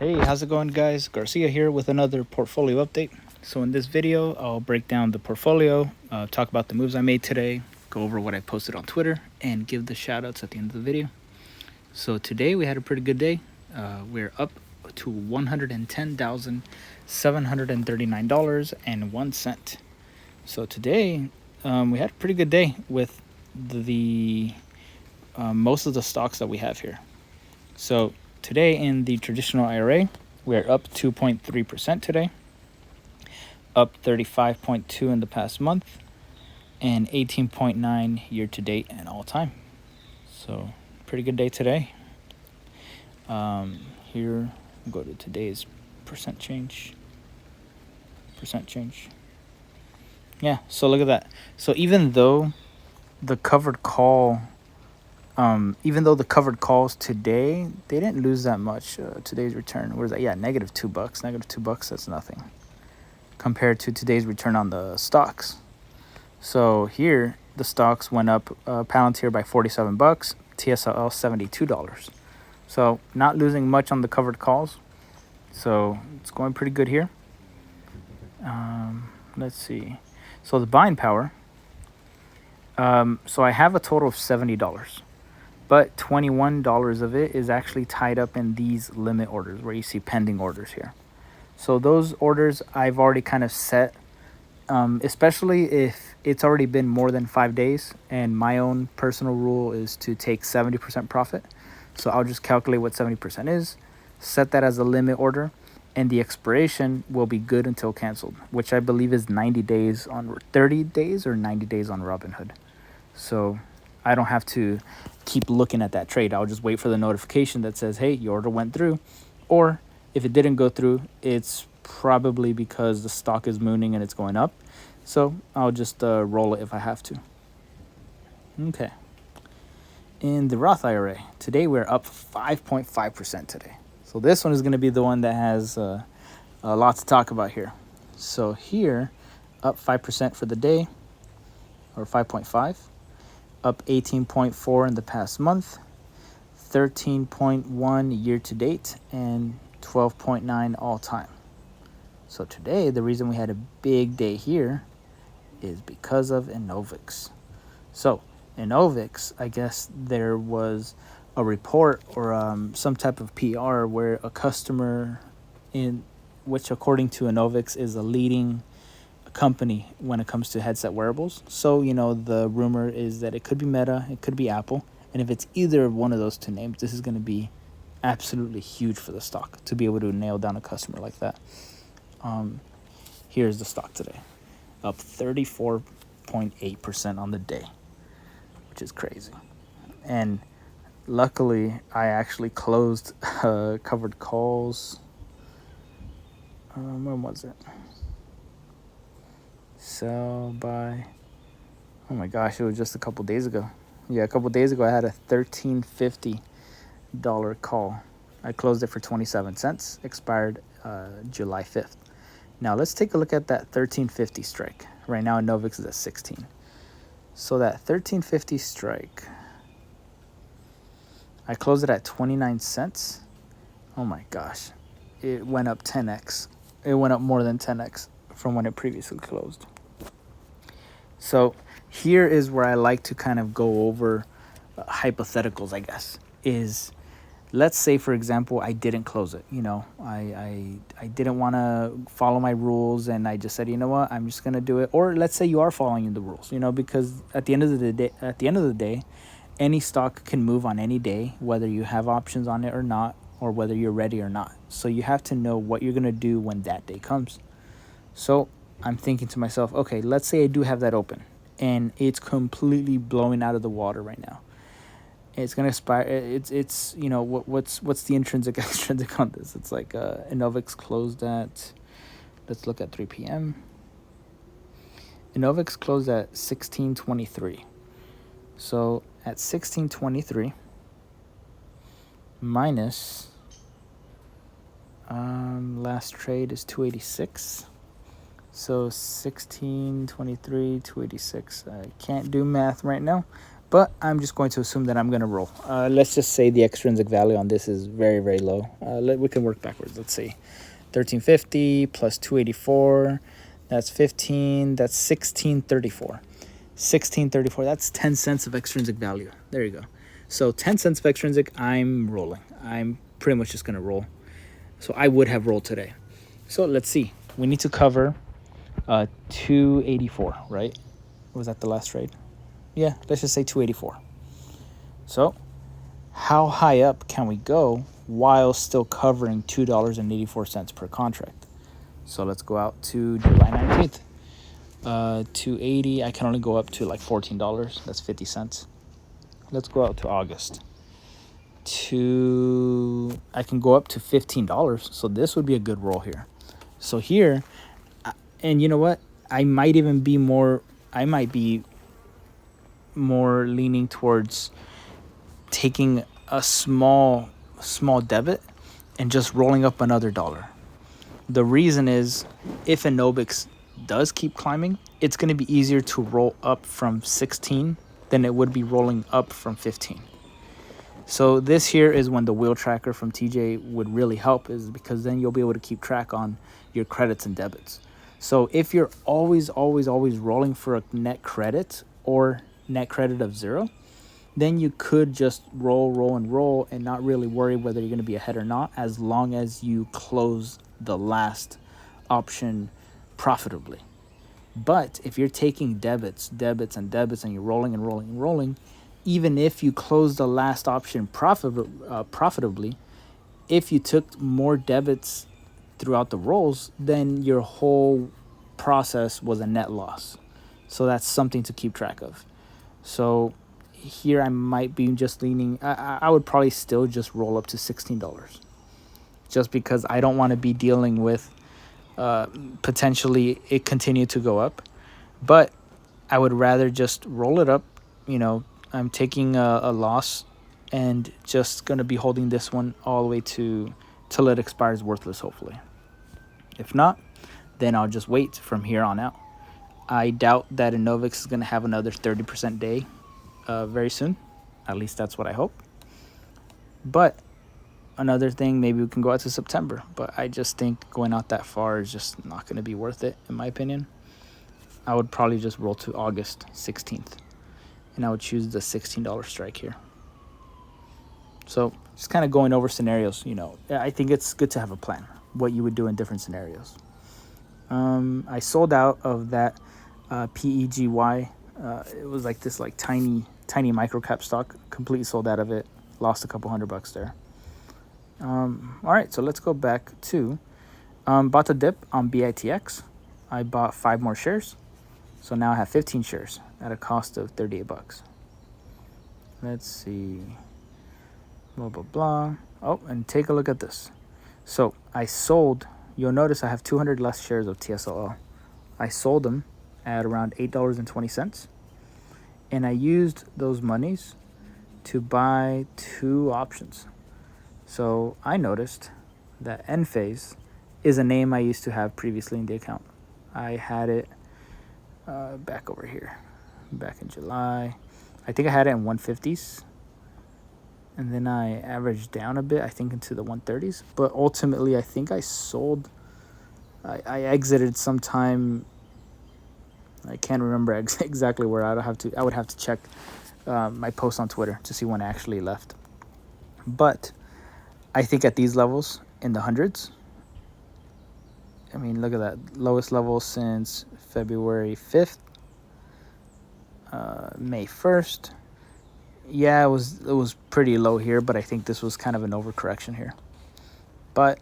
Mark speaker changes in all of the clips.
Speaker 1: Hey, how's it going, guys? Garcia here with another portfolio update. So in this video, I'll break down the portfolio, talk about the moves I made today, go over what I posted on Twitter, and give the shout outs at the end of the video. So today we had a pretty good day. We're up to $110,739.01. So today we had a pretty good day with the most of the stocks that we have here. So today in the traditional IRA, we're up 2.3% today, up 35.2 in the past month, and 18.9 year to date and all time. So pretty good day today. Here, we'll go to today's percent change. Yeah, so look at that. So even though the covered calls today, they didn't lose that much. Today's return, what is that? Yeah, -$2. -$2, that's nothing compared to today's return on the stocks. So here, the stocks went up, Palantir by $47, TSLA $72. So not losing much on the covered calls. So it's going pretty good here. Let's see. So the buying power. So I have a total of $70. But $21 of it is actually tied up in these limit orders where you see pending orders here. So those orders I've already kind of set, especially if it's already been more than 5 days. And my own personal rule is to take 70% profit. So I'll just calculate what 70% is, set that as a limit order, and the expiration will be good until canceled, which I believe is 90 days on 30 days or 90 days on Robinhood. So I don't have to keep looking at that trade. I'll just wait for the notification that says, hey, your order went through. Or if it didn't go through, it's probably because the stock is mooning and it's going up. So I'll just roll it if I have to. Okay. In the Roth IRA, today we're up 5.5% today. So this one is going to be the one that has a lot to talk about here. So here, up 5% for the day, or 5.5. Up 18.4 in the past month, 13.1 year to date, and 12.9 all time. So today, the reason we had a big day here is because of Enovix. So Enovix, I guess there was a report or some type of PR where a customer, in which according to Enovix is a leading company when it comes to headset wearables. So, the rumor is that it could be Meta, it could be Apple. And if it's either one of those two names, this is going to be absolutely huge for the stock to be able to nail down a customer like that. Here's the stock today, up 34.8% on the day, which is crazy. And luckily, I actually closed covered calls. When was it? Sell by, oh my gosh, it was just a couple days ago. Yeah, a couple days ago I had a $13.50 call. I closed it for 27 cents, expired July 5th. Now let's take a look at that $13.50 strike. Right now Enovix is at 16. So that $13.50 strike, I closed it at 29 cents. Oh my gosh, it went up 10x. It went up more than 10x from when it previously closed. So here is where I like to kind of go over hypotheticals, I guess, is let's say, for example, I didn't close it. I didn't want to follow my rules and I just said, you know what, I'm just going to do it. Or let's say you are following the rules, because at the end of the day, any stock can move on any day, whether you have options on it or not, or whether you're ready or not. So you have to know what you're going to do when that day comes. So I'm thinking to myself, okay, let's say I do have that open and it's completely blowing out of the water right now. It's going to expire. It's what's the intrinsic extrinsic on this? It's like Enovix closed at, let's look at 3 p.m. Enovix closed at 1623. So at 1623 minus last trade is 286. So 1623, 286. I can't do math right now, but I'm just going to assume that I'm going to roll. Let's just say the extrinsic value on this is very, very low. We can work backwards. Let's see. 1350 plus 284, that's 15, that's 1634. 1634, that's 10 cents of extrinsic value. There you go. So 10 cents of extrinsic, I'm rolling. I'm pretty much just going to roll. So I would have rolled today. So let's see. We need to cover 284, right? Was that the last trade? Yeah, let's just say 284. So how high up can we go while still covering $2.84 per contract? So let's go out to July 19th. 280, I can only go up to like $14. That's 50 cents. Let's go out to August. I can go up to $15. So this would be a good roll here. So here, and you know what? I might be more leaning towards taking a small debit and just rolling up another dollar. The reason is, if Enovix does keep climbing, it's going to be easier to roll up from 16 than it would be rolling up from 15. So this here is when the wheel tracker from TJ would really help, is because then you'll be able to keep track on your credits and debits. So if you're always rolling for a net credit or net credit of 0, then you could just roll and not really worry whether you're going to be ahead or not, as long as you close the last option profitably. But if you're taking debits, and you're rolling, even if you close the last option profitably, if you took more debits throughout the rolls, then your whole process was a net loss. So that's something to keep track of. So here I might be just leaning, I would probably still just roll up to $16, just because I don't want to be dealing with potentially it continue to go up. But I would rather just roll it up. I'm taking a loss and just going to be holding this one all the way till it expires worthless, hopefully. If not, then I'll just wait from here on out. I doubt that Enovix is going to have another 30% day very soon. At least that's what I hope. But another thing, maybe we can go out to September. But I just think going out that far is just not going to be worth it, in my opinion. I would probably just roll to August 16th. And I would choose the $16 strike here. So just kind of going over scenarios, I think it's good to have a plan, what you would do in different scenarios. I sold out of that PEGY. It was like this tiny micro cap stock. Completely sold out of it. Lost a couple $100 there. All right, so let's go back to bought the dip on BITX. I bought 5 more shares. So now I have 15 shares at a cost of $38. Let's see. Blah, blah, blah. Oh, and take a look at this. So I sold, you'll notice I have 200 less shares of TSLA. I sold them at around $8.20. And I used those monies to buy 2 options. So I noticed that ENVX is a name I used to have previously in the account. I had it back over here, back in July. I think I had it in 150s. And then I averaged down a bit, I think into the 130s. But ultimately, I think I sold, I exited sometime, I can't remember exactly where. I would have to check my post on Twitter to see when I actually left. But I think at these levels, in the hundreds, I mean, look at that. Lowest level since February 5th, May 1st. Yeah, it was pretty low here, but I think this was kind of an overcorrection here. But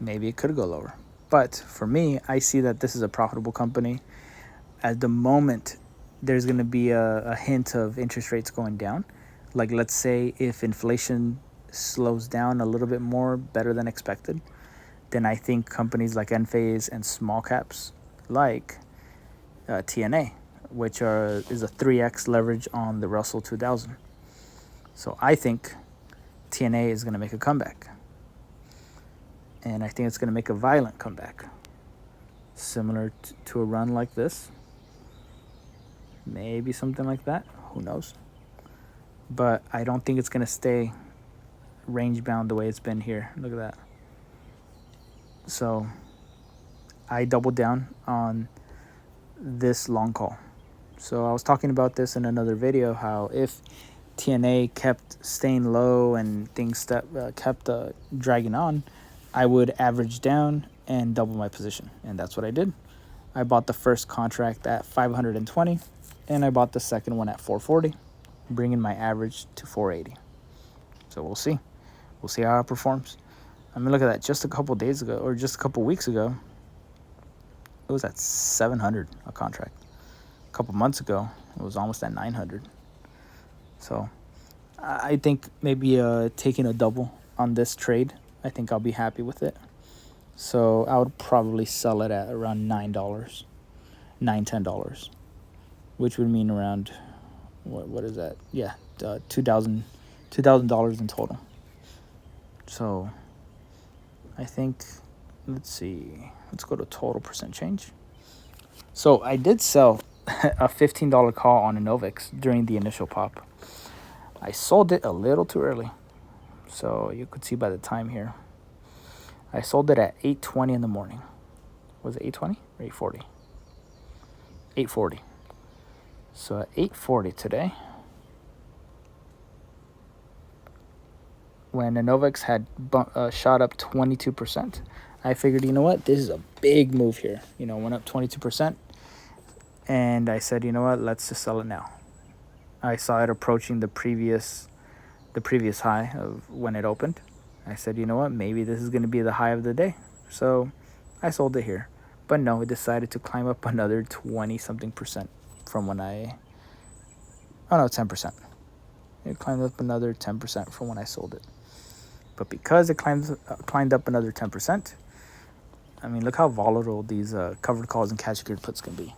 Speaker 1: maybe it could go lower. But for me, I see that this is a profitable company. At the moment, there's going to be a hint of interest rates going down. Like, let's say if inflation slows down a little bit more, better than expected, then I think companies like ENVX and small caps like TNA, which is a 3x leverage on the Russell 2000. So I think TNA is going to make a comeback. And I think it's going to make a violent comeback. Similar to a run like this. Maybe something like that. Who knows? but I don't think it's gonna stay range bound the way it's been here. Look at that. So I doubled down on this long call. So I was talking about this in another video, how if TNA kept staying low and things kept dragging on, I would average down and double my position. And that's what I did. I bought the first contract at 520 and I bought the second one at 440, bringing my average to 480. So we'll see. We'll see how it performs. I mean, look at that. Just a couple days ago, or just a couple weeks ago, it was at 700 a contract. A couple months ago, it was almost at 900. So I think maybe taking a double on this trade, I think I'll be happy with it. So I would probably sell it at around $9, $10, which would mean around, what is that? Yeah, $2,000 in total. So I think, let's see, let's go to total percent change. So I did sell a $15 call on Enovix during the initial pop. I sold it a little too early. So you could see by the time here. I sold it at 8:20 in the morning. Was it 8:20 or 8:40? 8:40. So at 8:40 today, when Enovix had shot up 22%, I figured, you know what, this is a big move here. You know, went up 22%. And I said, you know what, let's just sell it now. I saw it approaching the previous high of when it opened. I said, you know what, maybe this is going to be the high of the day. So I sold it here. But no, it decided to climb up another 20-something% from when 10%. It climbed up another 10% from when I sold it. But because it climbed up another 10%, I mean, look how volatile these covered calls and cash secured puts can be.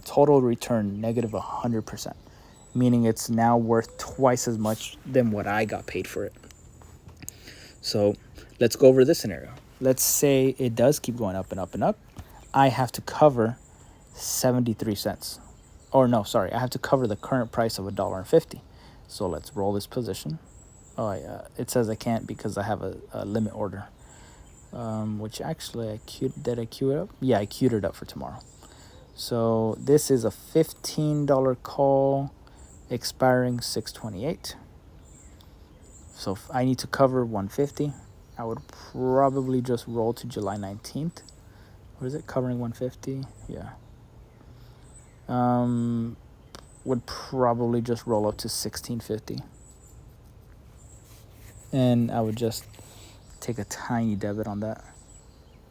Speaker 1: Total return negative 100%, meaning it's now worth twice as much than what I got paid for it. So let's go over this scenario. Let's say it does keep going up and up and up. I have to cover 73 cents. Or no, sorry, I have to cover the current price of $1.50. So let's roll this position. Oh, yeah, it says I can't because I have a limit order. Which actually, did I queue it up? Yeah, I queued it up for tomorrow. So this is a $15 call expiring 6/28. So if I need to cover 150, I would probably just roll to July 19th. What is it, covering 150? Yeah. Would probably just roll up to 1650. And I would just take a tiny debit on that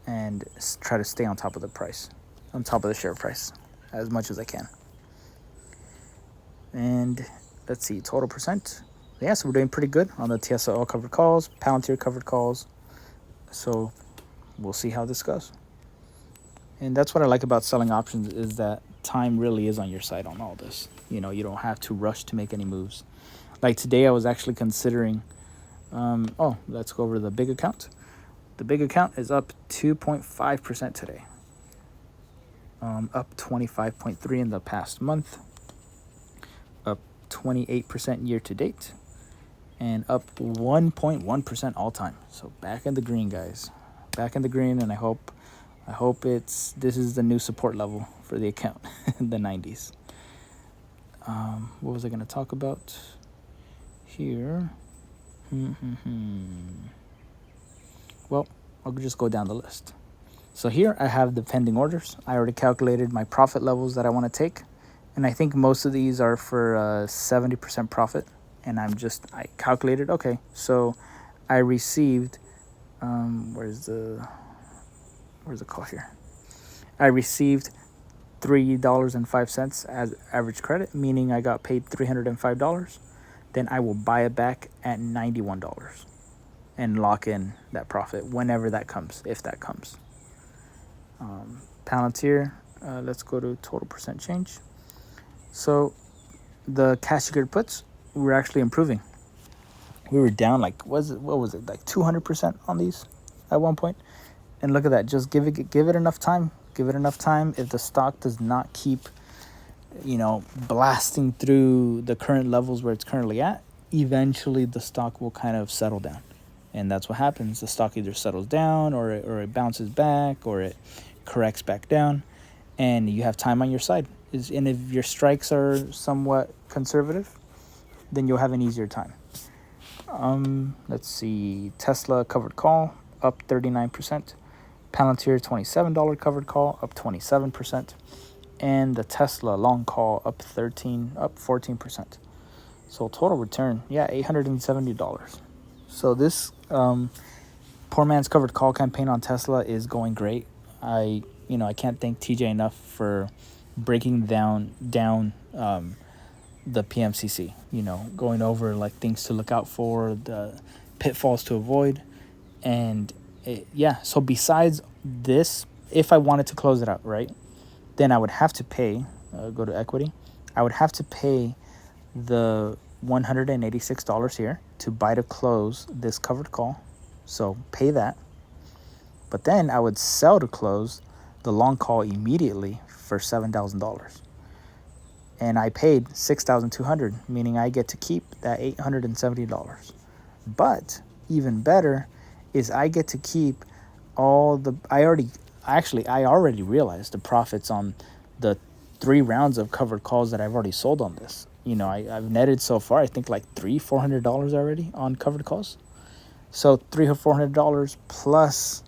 Speaker 1: and try to stay on top of the price, on top of the share price as much as I can. And let's see, total percent. Yeah, so we're doing pretty good on the TSLA covered calls, Palantir covered calls. So we'll see how this goes. And that's what I like about selling options, is that time really is on your side on all this. You know, you don't have to rush to make any moves. Like today, I was actually considering, let's go over the big account. The big account is up 2.5% today. Up 25.3 in the past month. Up 28% year to date. And up 1.1% all time. So back in the green, guys. Back in the green, and I hope this is the new support level for the account in the 90s. What was I going to talk about here? Well, I'll just go down the list. So here I have the pending orders. I already calculated my profit levels that I want to take. And I think most of these are for 70% profit. And I calculated, okay, so I received, where's the call here? I received $3.05 as average credit, meaning I got paid $305. Then I will buy it back at $91 and lock in that profit whenever that comes, if that comes. Palantir, let's go to total percent change. So the cash secured puts, we're actually improving. We were down like, what was it, like 200% on these at one point. And look at that, just give it enough time. Give it enough time. If the stock does not keep blasting through the current levels where it's currently at, eventually the stock will kind of settle down. And that's what happens. The stock either settles down or it bounces back or it corrects back down, and you have time on your side. And if your strikes are somewhat conservative, then you'll have an easier time. Let's see. Tesla covered call up 39%. Palantir $27 covered call up 27%. And the Tesla long call up 14%. So total return, $870. So this poor man's covered call campaign on Tesla is going great. I can't thank TJ enough for breaking down the PMCC, going over like things to look out for, the pitfalls to avoid. And so besides this, if I wanted to close it out, right, then I would have to pay, go to equity, I would have to pay the $186 here to buy to close this covered call. So pay that. But then I would sell to close the long call immediately for $7,000. And I paid $6,200, meaning I get to keep that $870. But even better is I get to keep all the I already realized the profits on the 3 rounds of covered calls that I've already sold on this. I've netted so far, I think like $400 already on covered calls. So $300 or $400 plus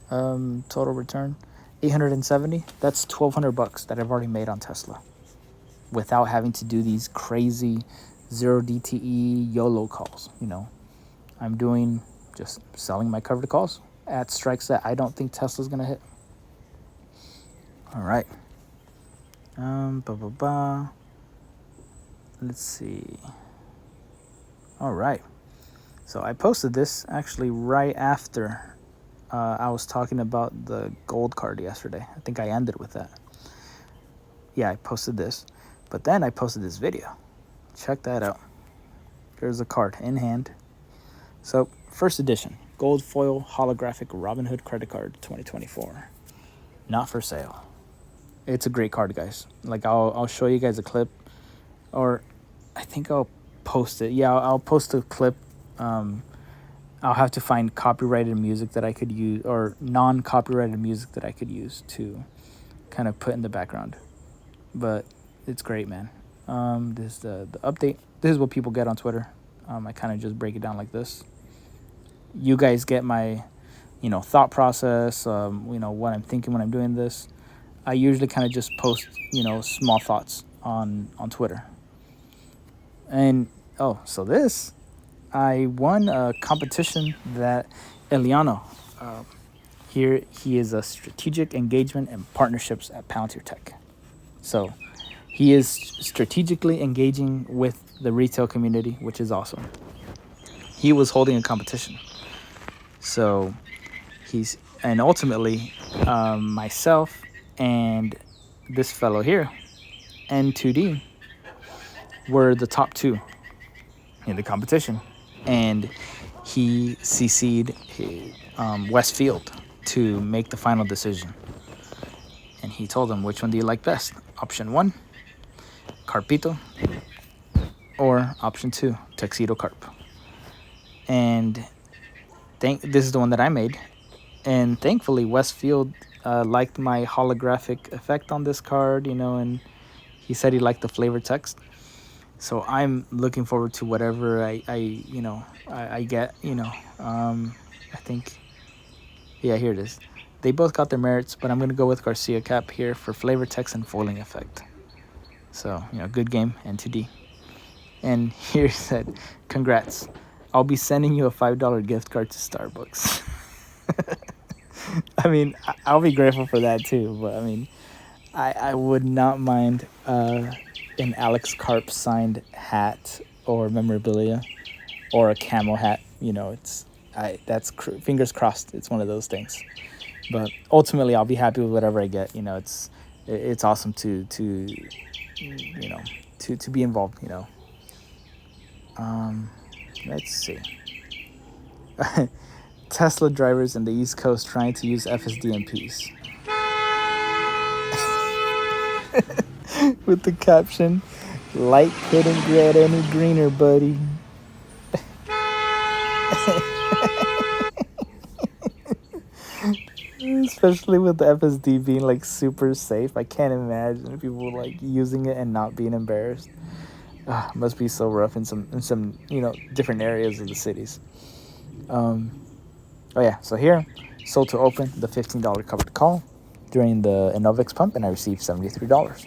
Speaker 1: total return $870. That's $1,200 that I've already made on Tesla, without having to do these crazy 0 DTE YOLO calls. I'm doing just selling my covered calls at strikes that I don't think Tesla's gonna hit. All right. Let's see. All right. So I posted this actually right after I was talking about the gold card yesterday. I think I ended with that. Yeah, I posted this. But then I posted this video. Check that out. There's a card in hand. So, first edition, gold foil holographic Robinhood credit card 2024. Not for sale. It's a great card, guys. Like, I'll show you guys a clip. Or I think I'll post it. Yeah, I'll post a clip. I'll have to find copyrighted music that I could use, or non-copyrighted music that I could use to kind of put in the background. But it's great, man. This is the update. This is what people get on Twitter. I kind of just break it down like this. You guys get my, thought process, what I'm thinking when I'm doing this. I usually kind of just post, small thoughts on Twitter. And, so this, I won a competition that Eliano, here he is a strategic engagement and partnerships at Palantir Tech. So he is strategically engaging with the retail community, which is awesome. He was holding a competition. So and ultimately, myself and this fellow here, N2D, were the top 2 in the competition. And he CC'd Westfield to make the final decision. And he told them, which one do you like best? Option 1, Carpito, or option 2, Tuxedo Carp. And this is the one that I made. And thankfully, Westfield liked my holographic effect on this card, and he said he liked the flavor text. So I'm looking forward to whatever I get, I think, yeah, here it is. They both got their merits, but I'm going to go with Garcia Cap here for flavor text and foiling effect. So, good game, N2D. And here it said, congrats. I'll be sending you a $5 gift card to Starbucks. I mean, I'll be grateful for that too, but I mean, I would not mind an Alex Karp signed hat or memorabilia or a camo hat. That's fingers crossed. It's one of those things. But ultimately, I'll be happy with whatever I get. It's awesome to be involved. Let's see. Tesla drivers in the East Coast trying to use FSDMPs. with the caption, "Light couldn't get any greener, buddy." Especially with the FSD being like super safe, I can't imagine people like using it and not being embarrassed. Must be so rough in some different areas of the cities. Oh yeah, so here, sold to open the $15 covered call during the Enovix pump, and I received $73.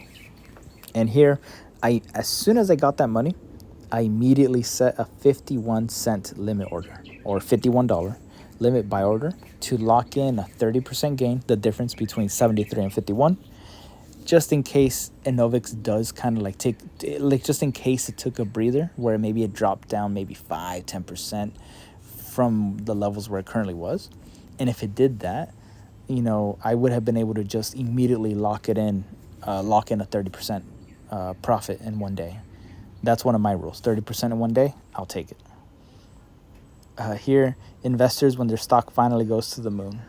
Speaker 1: And here, as soon as I got that money, I immediately set a 51-cent limit order, or $51 limit buy order, to lock in a 30% gain, the difference between 73 and 51, just in case Enovix does kind of like just in case it took a breather where maybe it dropped down maybe 5-10% from the levels where it currently was. And if it did that, I would have been able to just immediately lock in a 30% profit in one day. That's one of my rules. 30% in one day, I'll take it. Here, investors, when their stock finally goes to the moon.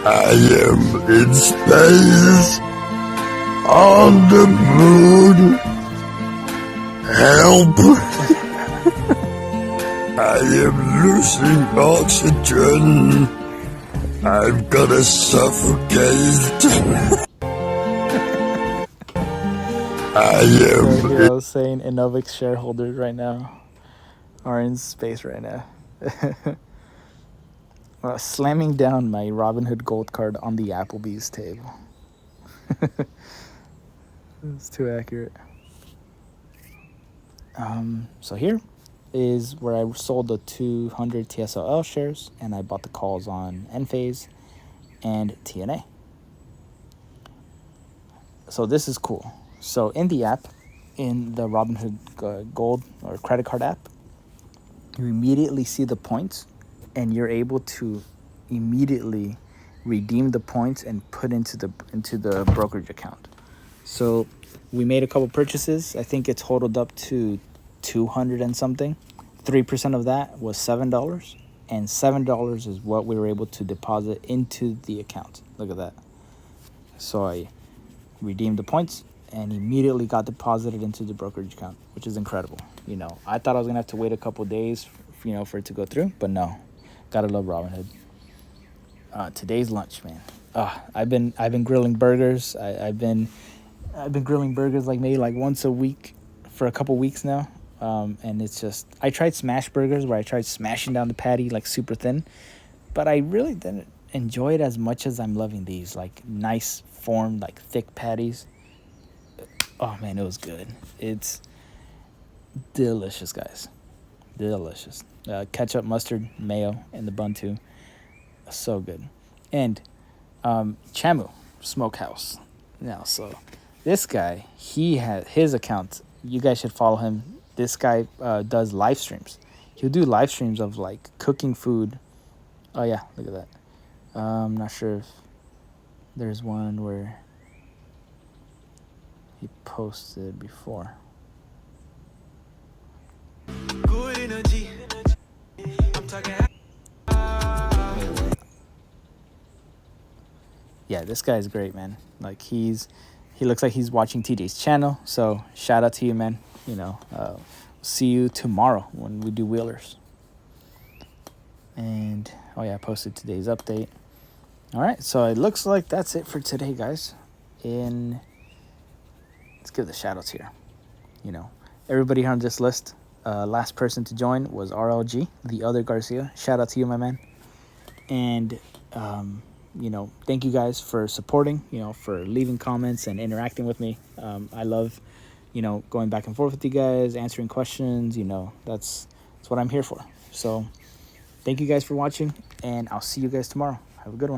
Speaker 2: I am in space, on the moon. Help! I am losing oxygen. I'm gonna suffocate.
Speaker 1: So here I was saying Enovix shareholders right now are in space right now. Slamming down my Robinhood Gold card on the Applebee's table. It's too accurate. So here is where I sold the 200 TSLA shares, and I bought the calls on Enphase and TNA. So this is cool. So in the app, in the Robinhood Gold or credit card app, you immediately see the points, and you're able to immediately redeem the points and put into the brokerage account. So we made a couple purchases. I think it totaled up to 200 and something. 3% of that was $7, and $7 is what we were able to deposit into the account. Look at that. So I redeemed the points and immediately got deposited into the brokerage account, which is incredible. I thought I was gonna have to wait a couple days, for it to go through, but no. Gotta love Robinhood. Today's lunch, man. I've been grilling burgers. I've been grilling burgers maybe once a week for a couple weeks now. And it's just, I tried smash burgers where I tried smashing down the patty super thin, but I really didn't enjoy it as much as I'm loving these nice formed thick patties. Oh man, it was good. It's delicious, guys. Delicious. Ketchup, mustard, mayo in the bun too. So good. And Chamu Smokehouse. Now, so this guy, he has his account. You guys should follow him. This guy does live streams. He'll do live streams of cooking food. Oh yeah, look at that. I'm not sure if there's one where he posted before. Good energy. I'm talking. Yeah, this guy's great, man. He looks like he's watching TJ's channel. So shout out to you, man. See you tomorrow when we do wheelers. And oh yeah, I posted today's update. All right, so it looks like that's it for today, guys. Let's give the shout outs here. Everybody here on this list, last person to join was RLG, the other Garcia. Shout out to you, my man. And thank you guys for supporting, for leaving comments and interacting with me. I love going back and forth with you guys, answering questions. That's what I'm here for. So thank you guys for watching, and I'll see you guys tomorrow. Have a good one.